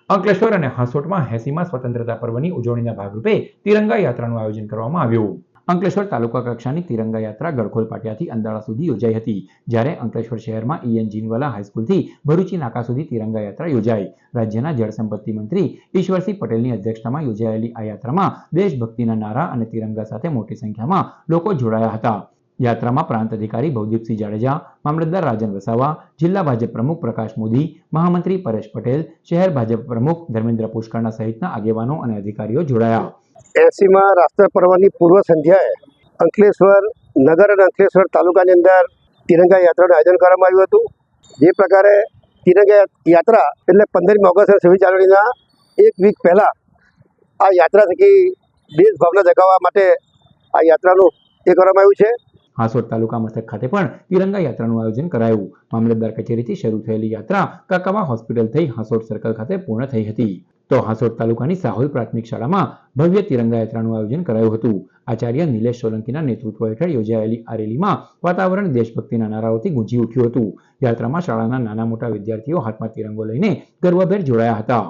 અંકલેશ્વર અને હાંસોટમાં 80મા સ્વતંત્રતા પર્વની ઉજવણીના ભાગરૂપે તિરંગા યાત્રાનું આયોજન કરવામાં આવ્યું. અંકલેશ્વર તાલુકા કક્ષાની તિરંગા યાત્રા ગડખોલ પાટિયાથી અંદાળા સુધી યોજાઈ હતી, જ્યારે અંકલેશ્વર શહેરમાં ઈએન જીનવાલા હાઈસ્કૂલથી ભરૂચી નાકા સુધી તિરંગા યાત્રા યોજાઈ. રાજ્યના જળસંપત્તિ મંત્રી ઈશ્વરસિંહ પટેલની અધ્યક્ષતામાં યોજાયેલી આ યાત્રામાં દેશભક્તિના નારા અને તિરંગા સાથે મોટી સંખ્યામાં લોકો જોડાયા હતા. યાત્રામાં પ્રાંત અધિકારી ભવદીપસિંહ જાડેજા, મામલતદાર રાજન વસાવા, જિલ્લા ભાજપ પ્રમુખ પ્રકાશ મોદી, મહામંત્રી પરેશ પટેલ, શહેર ભાજપ પ્રમુખ ધર્મેન્દ્ર પુષ્કરના સહિતના આગેવાનો અને અધિકારીઓ જોડાયા. 80મા રાષ્ટ્ર પર્વની પૂર્વ સંધ્યાએ અંકલેશ્વર નગર અને અંકલેશ્વર તાલુકાની અંદર તિરંગા યાત્રાનું આયોજન કરવામાં આવ્યું હતું. જે પ્રકારે તિરંગા યાત્રા એટલે 15મી ઓગસ્ટ અને 26 જાન્યુઆરીના એક વીક પહેલાં આ યાત્રા થકી દેશભાવના જગાવવા માટે આ યાત્રાનું કરવામાં આવ્યું છે. હાંસોટ તાલુકા મથક ખાતે પણ તિરંગા યાત્રાનું આયોજન કરાયું. મામલતદાર કચેરીથી શરૂ થયેલી યાત્રા કાકાવા હોસ્પિટલ થઈ હાંસોટ સર્કલ ખાતે પૂર્ણ થઈ હતી. તો હાંસોટ તાલુકાની સાહોલ પ્રાથમિક શાળામાં ભવ્ય તિરંગા યાત્રાનું આયોજન કરાયું હતું. આચાર્ય નિલેશ સોલંકીના નેતૃત્વ હેઠળ યોજાયેલી આ રેલીમાં વાતાવરણ દેશભક્તિના નારાઓથી ગુંજી ઉઠ્યું હતું. યાત્રામાં શાળાના નાના મોટા વિદ્યાર્થીઓ હાથમાં તિરંગો લઈને ગર્વભેર જોડાયા હતા.